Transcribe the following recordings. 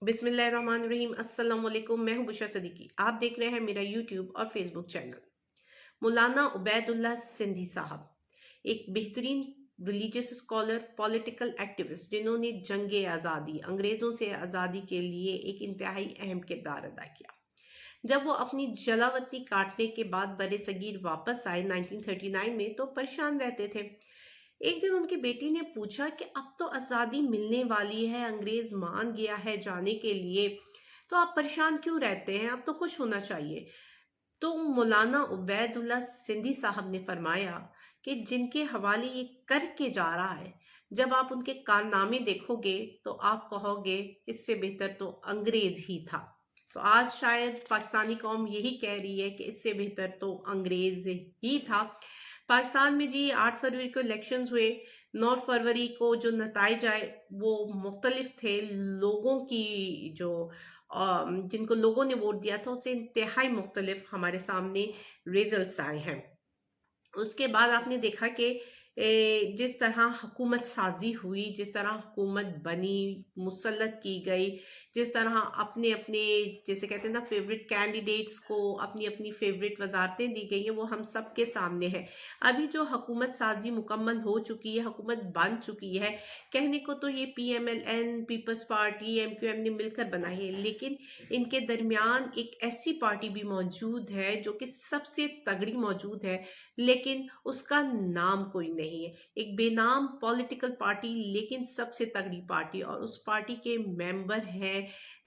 बिस्मिल्लाहिर्रहमानिर्रहीम। अस्सलाम वालेकुम। मैं हूं बुशरा सदीकी। आप देख रहे हैं मेरा यूट्यूब और फेसबुक चैनल। मौलाना उबैदुल्ला सिंधी साहब एक बेहतरीन रिलीजियस स्कॉलर, पॉलिटिकल एक्टिविस्ट, जिन्होंने जंग आज़ादी, अंग्रेज़ों से आज़ादी के लिए एक इंतहाई अहम किरदार अदा किया। जब वो अपनी जलावतनी काटने के बाद बरे सगीर वापस आए 1939 में, तो परेशान रहते थे। एक दिन उनकी बेटी ने पूछा कि अब तो आज़ादी मिलने वाली है, अंग्रेज मान गया है जाने के लिए, तो आप परेशान क्यों रहते हैं? अब तो खुश होना चाहिए। तो मौलाना उबैदुल्ला सिंधी साहब ने फरमाया कि जिनके हवाले ये करके जा रहा है, जब आप उनके कारनामे देखोगे तो आप कहोगे इससे बेहतर तो अंग्रेज ही था। तो आज शायद पाकिस्तानी कौम यही कह रही है कि इससे बेहतर तो अंग्रेज ही था। पाकिस्तान में जी 8 फरवरी को इलेक्शंस हुए। 9 फरवरी को जो नताइज आए वो मुख्तलिफ थे। लोगों की जो जिनको लोगों ने वोट दिया था उससे इंतहाई मुख्तलिफ हमारे सामने रिजल्ट्स आए हैं। उसके बाद आपने देखा कि जिस तरह हुकूमत साजी हुई, जिस तरह हुकूमत बनी, मुसल्लत की गई, जिस तरह अपने अपने जैसे कहते हैं ना फेवरेट कैंडिडेट्स को अपनी अपनी फेवरेट वजारतें दी गई हैं, वो हम सब के सामने है। अभी जो हुकूमत साजी मुकम्मल हो चुकी है, हुकूमत बन चुकी है, कहने को तो ये PMLN, पीपल्स पार्टी, MQM ने मिलकर बनाई है, लेकिन इनके दरमियान एक ऐसी पार्टी भी मौजूद है जो कि सबसे तगड़ी मौजूद है, लेकिन उसका नाम कोई नहीं है। एक बेनाम पॉलिटिकल पार्टी, लेकिन सबसे तगड़ी पार्टी, और उस पार्टी के मेंबर हैं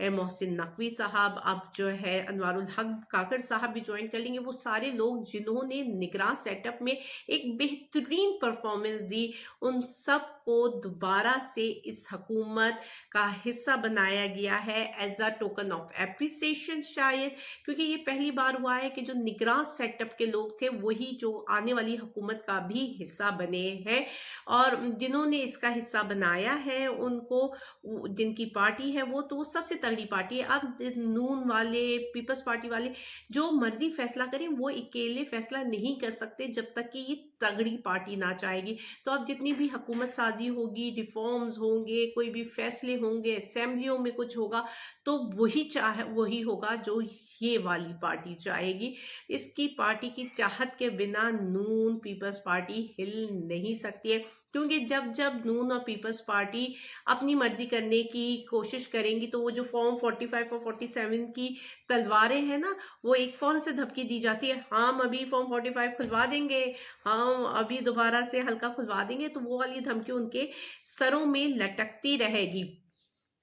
मोहसिन नकवी साहब, अब जो है अनवारुल हक काकड़ साहब भी ज्वाइन कर लेंगे। वो सारे लोग जिन्होंने निगरान सेटअप में एक बेहतरीन परफॉर्मेंस दी, उन सब को दोबारा से इस हुकूमत का हिस्सा बनाया गया है as a token of appreciation शायद, क्योंकि ये पहली बार हुआ है कि जो निगरान सेटअप के लोग थे वही जो आने वाली हुकूमत का भी हिस्सा बने हैं। और जिन्होंने इसका हिस्सा बनाया है उनको, जिनकी पार्टी है वो तो वो सबसे तगड़ी पार्टी है। अब नून वाले, पीपल्स पार्टी वाले जो मर्जी फैसला करें, वो अकेले फैसला नहीं कर सकते जब तक कि ये तगड़ी पार्टी ना चाहेगी। तो अब जितनी भी हुकूमत साजी होगी, रिफॉर्म्स होंगे, कोई भी फैसले होंगे, असेंबलियों में कुछ होगा, तो वही होगा जो ये वाली पार्टी चाहेगी। इसकी पार्टी की चाहत के बिना नून पीपल्स पार्टी हिल नहीं सकती है, क्योंकि जब जब नून और पीपल्स पार्टी अपनी मर्जी करने की कोशिश करेंगी तो वो जो फॉर्म 45 और 47 की तलवारें हैं ना, वो एक फौरन से धमकी दी जाती है, हम अभी फॉर्म 45 खुलवा देंगे, हम अभी दोबारा से हल्का खुलवा देंगे, तो वो वाली धमकी उनके सरों में लटकती रहेगी।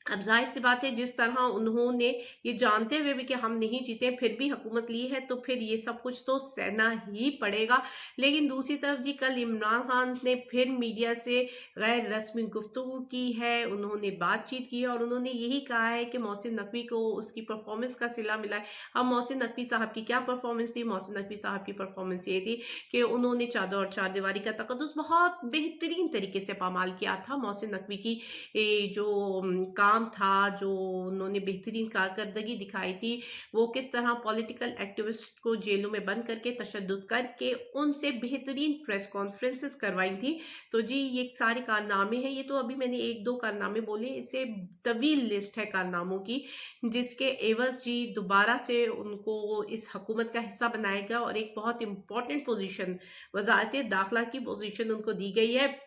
अब जाहिर सी बात है, जिस तरह उन्होंने ये जानते हुए भी कि हम नहीं जीते फिर भी हुकूमत ली है, तो फिर ये सब कुछ तो सहना ही पड़ेगा। लेकिन दूसरी तरफ जी, कल इमरान खान ने फिर मीडिया से गैर रस्मी गुफ्तगू की है, उन्होंने बातचीत की है और उन्होंने यही कहा है कि मोहसिन नकवी को उसकी परफॉर्मेंस का सिला मिला है। अब मोहसिन नकवी साहब की क्या परफॉर्मेंस थी? मोहसिन नकवी साहब की परफॉर्मेंस ये थी कि उन्होंने चादर और चारदीवारी का तकद्दुस बहुत बेहतरीन तरीके से पामाल किया था। मोहसिन नकवी की जो काम था, जो उन्होंने बेहतरीन कारकर्दगी दिखाई थी, वो किस तरह पॉलिटिकल एक्टिविस्ट को जेलों में बंद करके तशद्दुद करके उनसे बेहतरीन प्रेस कॉन्फ्रेंसेस करवाई थी। तो जी ये सारे कारनामे हैं, ये तो अभी मैंने एक दो कारनामे बोले, इससे तवील लिस्ट है कारनामों की, जिसके एवज जी दोबारा से उनको इस हुकूमत का हिस्सा बनाया गया और एक बहुत इंपॉर्टेंट पोजीशन, वजारत दाखिला की पोजीशन उनको दी गई है।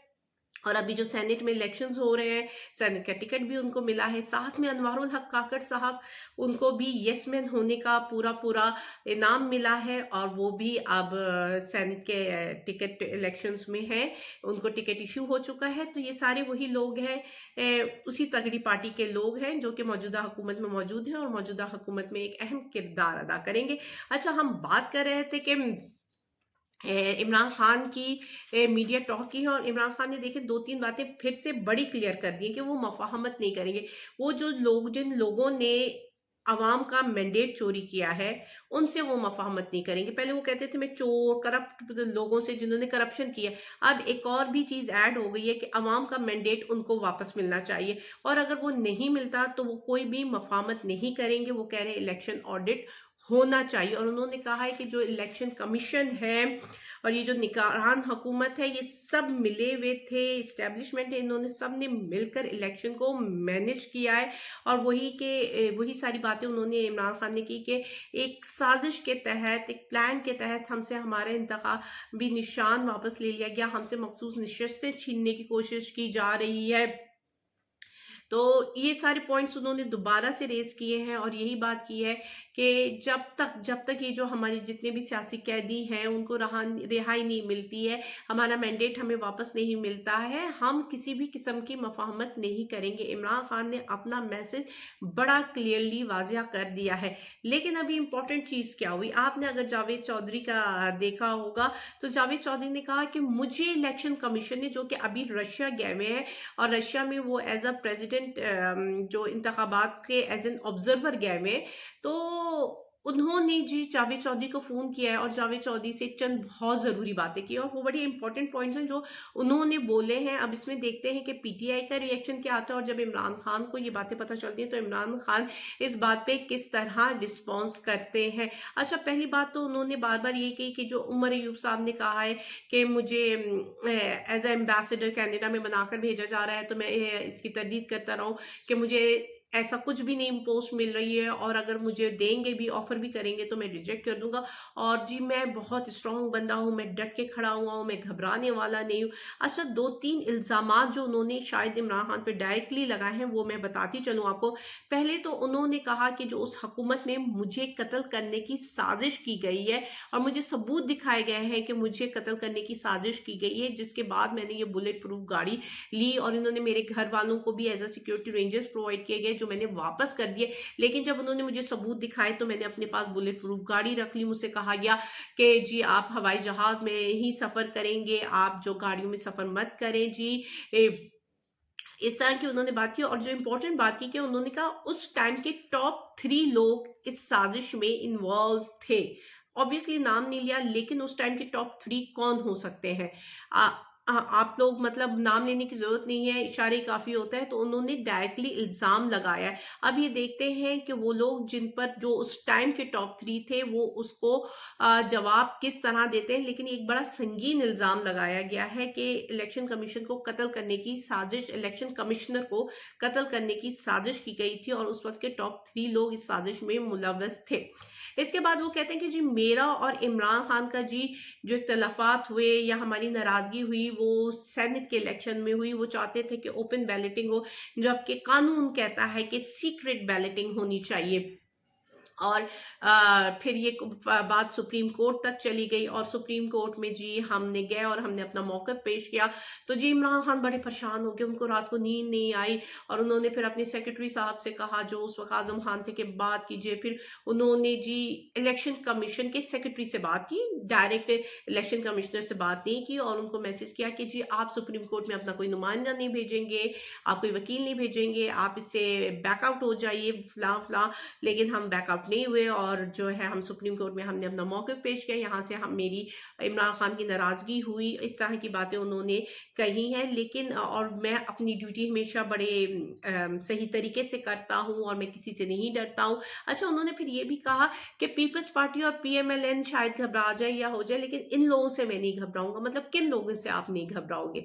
और अभी जो सेनेट में इलेक्शंस हो रहे हैं, सेनेट का टिकट भी उनको मिला है। साथ में अनवारुल हक काकड़ साहब, उनको भी यस मैन होने का पूरा इनाम मिला है और वो भी अब सेनेट के टिकट इलेक्शंस में है, उनको टिकट इशू हो चुका है। तो ये सारे वही लोग हैं, उसी तगड़ी पार्टी के लोग हैं जो कि मौजूदा हुकूमत में मौजूद हैं और मौजूदा हुकूमत में एक अहम किरदार अदा करेंगे। अच्छा, हम बात कर रहे थे कि इमरान खान की मीडिया टॉक की है, और इमरान खान ने देखे दो तीन बातें फिर से बड़ी क्लियर कर दी कि वो मफाहमत नहीं करेंगे। वो जो लोग, जिन लोगों ने अवाम का मैंडेट चोरी किया है, उनसे वो मफाहमत नहीं करेंगे। पहले वो कहते थे मैं चोर, करप्ट लोगों से जिन्होंने करप्शन किया। अब एक और भी चीज ऐड हो गई है कि अवाम का मैंडेट उनको वापस मिलना चाहिए, और अगर वो नहीं मिलता तो वो कोई भी मफाहमत नहीं करेंगे। वो कह रहे हैं इलेक्शन ऑडिट होना चाहिए। और उन्होंने कहा है कि जो इलेक्शन कमीशन है और ये जो निगरान हुकूमत है, ये सब मिले हुए थे, इस्टेब्लिशमेंट है, इन्होंने सब ने मिलकर इलेक्शन को मैनेज किया है। और वही सारी बातें उन्होंने इमरान खान ने की कि एक साजिश के तहत, एक प्लान के तहत हमसे हमारा इंतखाबी निशान वापस ले लिया गया, हमसे मखसूस नशिस्तें छीनने की कोशिश की जा रही है। तो ये सारे पॉइंट्स उन्होंने दोबारा से रेस किए हैं और यही बात की है कि जब तक ये जो हमारे जितने भी सियासी कैदी हैं उनको रिहाई नहीं मिलती है, हमारा मैंडेट हमें वापस नहीं मिलता है, हम किसी भी किस्म की मफाहमत नहीं करेंगे। इमरान खान ने अपना मैसेज बड़ा क्लियरली वाजिया कर दिया है। लेकिन अभी इंपॉर्टेंट चीज क्या हुई, आपने अगर जावेद चौधरी का देखा होगा तो जावेद चौधरी ने कहा कि मुझे इलेक्शन कमीशन ने, जो कि अभी रशिया गए हुए हैं और रशिया में वो एज अ प्रेसिडेंट जो इंतखाबात के एज एन ऑब्जर्वर गए हुए, तो उन्होंने जी जावेद चौधरी को फोन किया है और जावेद चौधरी से चंद बहुत जरूरी बातें की और वो बड़ी इंपॉर्टेंट पॉइंट्स हैं जो उन्होंने बोले हैं। अब इसमें देखते हैं कि पीटीआई का रिएक्शन क्या आता है और जब इमरान खान को ये बातें पता चलती हैं तो इमरान खान इस बात पे किस तरह रिस्पॉन्स करते हैं। अच्छा, पहली बात तो उन्होंने बार बार ये कही कि जो उमर अयूब साहब ने कहा है कि मुझे एज ए एम्बेसडर कनाडा में बनाकर भेजा जा रहा है, तो मैं इसकी तरदीद करता रहा हूँ कि मुझे ऐसा कुछ भी नहीं पोस्ट मिल रही है और अगर मुझे देंगे भी, ऑफर भी करेंगे तो मैं रिजेक्ट कर दूंगा। और जी मैं बहुत स्ट्रांग बंदा हूँ, मैं डट के खड़ा हुआ हूँ, मैं घबराने वाला नहीं हूँ। अच्छा, 2-3 इल्जामात जो उन्होंने शायद इमरान खान पे डायरेक्टली लगाए हैं वो मैं बताती चलूँ आपको। पहले तो उन्होंने कहा कि जो उस हुकूमत में मुझे कत्ल करने की साजिश की गई है और मुझे सबूत दिखाए गए हैं कि मुझे कत्ल करने की साजिश की गई है, जिसके बाद मैंने ये बुलेट प्रूफ गाड़ी ली और इन्होंने मेरे घर वालों को भी as a security rangers provide किए गए जो मैंने वापस कर दिए। लेकिन जब उन्होंने मुझे सबूत दिखाए तो मैंने अपने पास बुलेट प्रूफ गाड़ी रख ली। मुझसे कहा गया कि जी आप हवाई जहाज में ही सफर करेंगे, आप जो गाड़ियों में सफर मत करें जी। इस तरह की उन्होंने बात की। और जो इंपॉर्टेंट बात की कि उन्होंने कहा उस टाइम के टॉप 3 लोग इस साजिश में इन्वॉल्व थे। ऑब्वियसली नाम नहीं लिया, लेकिन उस टाइम के टॉप 3 कौन हो सकते हैं? आप लोग मतलब नाम लेने की जरूरत नहीं है, इशारे काफी होता है। तो उन्होंने डायरेक्टली इल्जाम लगाया है। अब ये देखते हैं कि वो लोग जिन पर जो उस टाइम के टॉप 3 थे वो उसको जवाब किस तरह देते हैं। लेकिन एक बड़ा संगीन इल्जाम लगाया गया है कि इलेक्शन कमीशन को कत्ल करने की साजिश, इलेक्शन कमिश्नर को कत्ल करने की साजिश की गई थी और उस वक्त के टॉप 3 लोग इस साजिश में मुलव्वस थे। इसके बाद वो कहते हैं कि जी मेरा और इमरान खान का जी जो इख्तलाफात हुए या हमारी नाराजगी हुई वो सेनेट के इलेक्शन में हुई। वो चाहते थे कि ओपन बैलेटिंग हो, जबकि कानून कहता है कि सीक्रेट बैलेटिंग होनी चाहिए। और फिर ये बात सुप्रीम कोर्ट तक चली गई और सुप्रीम कोर्ट में जी हमने गए और हमने अपना मौक़िफ़ पेश किया। तो जी इमरान खान बड़े परेशान हो गए, उनको रात को नींद नहीं आई और उन्होंने फिर अपने सेक्रेटरी साहब से कहा जो उस वक्त आजम खान थे कि बात कीजिए। फिर उन्होंने जी इलेक्शन कमीशन के सेक्रेटरी से बात की, डायरेक्ट इलेक्शन कमिश्नर से बात नहीं की और उनको मैसेज किया कि जी आप सुप्रीम कोर्ट में अपना कोई नुमाइंदा नहीं भेजेंगे, आप कोई वकील नहीं भेजेंगे, आप इससे बैकआउट हो जाइए फलां फलां। लेकिन हम बैकआउट नहीं हुए और जो है हम सुप्रीम कोर्ट में हमने अपना मौक़िफ़ पेश किया। यहाँ से हम मेरी इमरान खान की नाराज़गी हुई, इस तरह की बातें उन्होंने कही हैं। लेकिन और मैं अपनी ड्यूटी हमेशा बड़े सही तरीके से करता हूँ और मैं किसी से नहीं डरता हूँ। अच्छा, उन्होंने फिर ये भी कहा कि पीपल्स पार्टी और पीएमएलएन शायद घबरा जाए या हो जाए, लेकिन इन लोगों से मैं नहीं घबराऊंगा। मतलब किन लोगों से आप नहीं घबराओगे?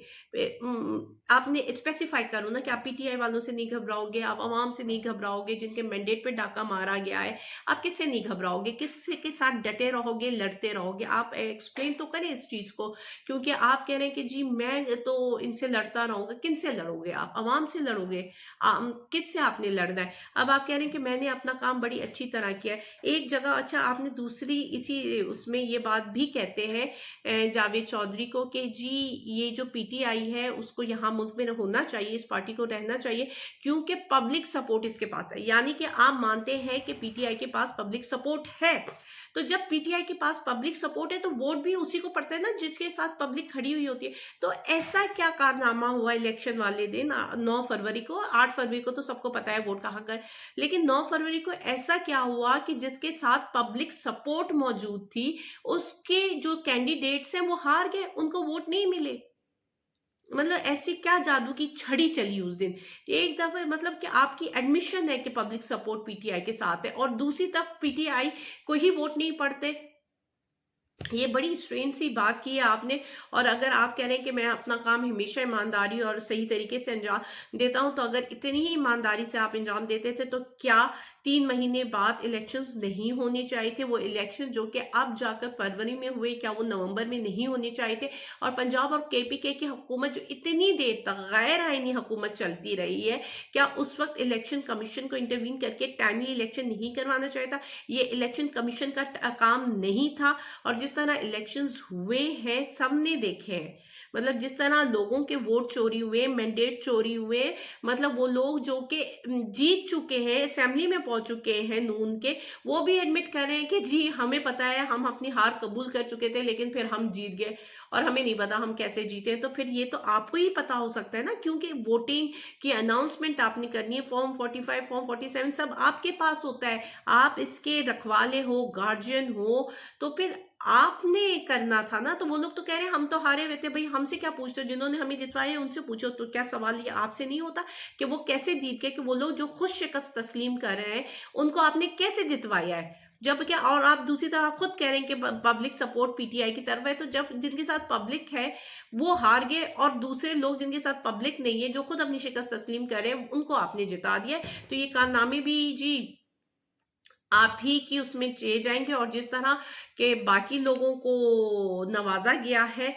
आपने स्पेसिफाई करो ना कि आप पीटीआई वालों से नहीं घबराओगे, आप आवाम से नहीं घबराओगे जिनके मैंडेट पे डाका मारा गया है, आप किससे नहीं घबराओगे, किसके के साथ डटे रहोगे, लड़ते रहोगे? आप एक्सप्लेन तो करें इस चीज को। क्योंकि आप कह रहे हैं कि जी मैं तो इनसे लड़ता रहूंगा, किन से लड़ोगे? आप आवाम से लड़ोगे? किससे आपने लड़ना है? अब आप कह रहे हैं कि मैंने अपना काम बड़ी अच्छी तरह किया है एक जगह। अच्छा, आपने दूसरी इसी उसमें ये बात भी कहते हैं जावेद चौधरी को कि जी ये जो पीटीआई है उसको यहाँ मुल्क में होना चाहिए, इस पार्टी को रहना चाहिए क्योंकि पब्लिक सपोर्ट इसके पास है। यानी कि आप मानते हैं कि पीटीआई के पास पब्लिक सपोर्ट है। तो जब पीटीआई के पास पब्लिक सपोर्ट है तो वोट भी उसी को पड़ता है ना जिसके साथ पब्लिक खड़ी हुई होती है। तो ऐसा क्या कारनामा हुआ इलेक्शन वाले दिन 9 फरवरी को? 8 फरवरी को तो सबको पता है वोट कहाँ का, लेकिन 9 फरवरी को ऐसा क्या हुआ कि जिसके साथ पब्लिक सपोर्ट मौजूद थी उसके जो कैंडिडेट्स हैं वो हार गए, उनको वोट नहीं मिले। मतलब ऐसी क्या जादू की छड़ी चली उस दिन। एक दफे मतलब कि आपकी एडमिशन है कि पब्लिक सपोर्ट पीटीआई के साथ है, और दूसरी तरफ पीटीआई को ही वोट नहीं पड़ते। ये बड़ी स्ट्रेंज सी बात की है आपने। और अगर आप कह रहे हैं कि मैं अपना काम हमेशा ईमानदारी और सही तरीके से अंजाम देता हूं, तो अगर इतनी ही ईमानदारी से आप अंजाम देते थे तो क्या 3 महीने बाद इलेक्शंस नहीं होने चाहिए थे? वो इलेक्शन जो कि अब जाकर फरवरी में हुए, क्या वो नवंबर में नहीं होने चाहिए थे? और पंजाब और केपीके की हुकूमत जो इतनी देर तक गैर आईनी हुकूमत चलती रही है, क्या उस वक्त इलेक्शन कमीशन को इंटरवीन करके टाइमली इलेक्शन नहीं करवाना चाहिए था? ये इलेक्शन कमीशन का काम नहीं था। और जिस तरह इलेक्शंस हुए हैं सबने देखे हैं, मतलब जिस तरह लोगों के वोट चोरी हुए, मैंडेट चोरी हुए, मतलब वो लोग जो कि जीत चुके हैं, असेंबली में पहुंच चुके हैं नून के, वो भी एडमिट कर रहे हैं कि जी हमें पता है, हम अपनी हार कबूल कर चुके थे लेकिन फिर हम जीत गए और हमें नहीं पता हम कैसे जीते। तो फिर ये तो आपको ही पता हो सकता है ना, क्योंकि वोटिंग की अनाउंसमेंट आपने करनी है, फॉर्म 45 फॉर्म 47 सब आपके पास होता है, आप इसके रखवाले हो, गार्जियन हो, तो फिर आपने करना था ना। तो वो लोग तो कह रहे हैं हम तो हारे हुए थे, भाई हमसे क्या पूछते हो, जिन्होंने हमें जितवाए उनसे पूछो। तो क्या सवाल ये आपसे नहीं होता कि वो कैसे जीत गए, कि वो लोग जो खुद शिकस्त तस्लीम कर रहे हैं उनको आपने कैसे जितवाया है? जब क्या, और आप दूसरी तरफ आप खुद कह रहे हैं कि पब्लिक सपोर्ट पीटीआई की तरफ है, तो जब जिनके साथ पब्लिक है वो हार गए और दूसरे लोग जिनके साथ पब्लिक नहीं है, जो खुद अपनी शिकस्त तस्लीम कर रहे हैं, उनको आपने जिता दिया। तो ये कारनामे भी जी आप ही की उसमें चले जाएंगे। और जिस तरह के बाकी लोगों को नवाजा गया है,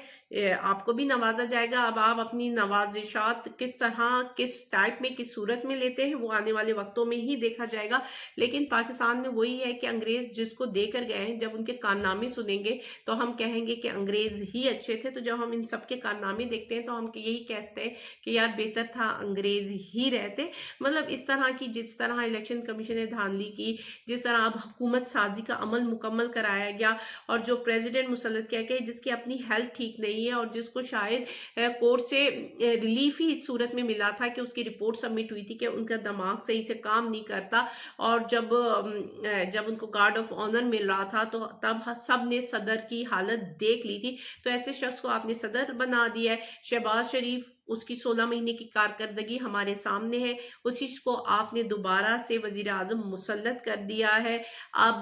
आपको भी नवाजा जाएगा। अब आप अपनी नवाजिशात किस तरह, किस टाइप में, किस सूरत में लेते हैं, वो आने वाले वक्तों में ही देखा जाएगा। लेकिन पाकिस्तान में वही है कि अंग्रेज जिसको देकर गए हैं, जब उनके कारनामे सुनेंगे तो हम कहेंगे कि अंग्रेज ही अच्छे थे। तो जब हम इन सबके कारनामे देखते हैं तो हम यही कहते हैं कि यार बेहतर था अंग्रेज ही रहते। मतलब इस तरह की, जिस तरह इलेक्शन कमीशन ने धांधली की, जिस तरह अब हुकूमत साजी का अमल मुकम्मल कराया गया, और जो प्रेसिडेंट मुसल्लत किया गया जिसकी अपनी हेल्थ ठीक नहीं है और जिसको शायद कोर्ट से रिलीफ ही इस सूरत में मिला था कि उसकी रिपोर्ट सबमिट हुई थी कि उनका दिमाग सही से काम नहीं करता, और जब उनको गार्ड ऑफ ऑनर मिल रहा था तो तब सब ने सदर की हालत देख ली थी। तो ऐसे शख्स को आपने सदर बना दिया है। शहबाज शरीफ, उसकी 16 महीने की कारकर्दगी हमारे सामने है, उसी को आपने दोबारा से वजीर आजम मुसल्लत कर दिया है। अब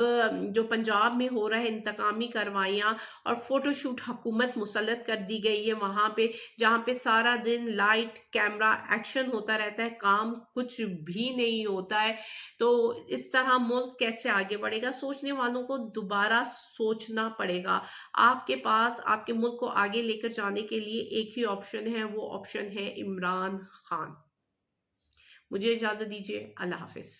जो पंजाब में हो रहा है इंतकामी कार्रवाइयाँ और फोटोशूट, हुकूमत मुसल्लत कर दी गई है वहां पे, जहां पे सारा दिन लाइट कैमरा एक्शन होता रहता है, काम कुछ भी नहीं होता है। तो इस तरह मुल्क कैसे आगे बढ़ेगा? सोचने वालों को दोबारा सोचना पड़ेगा। आपके पास आपके मुल्क को आगे लेकर जाने के लिए एक ही ऑप्शन है, वो ऑप्शन है इमरान खान। मुझे इजाजत दीजिए, अल्लाह हाफिज।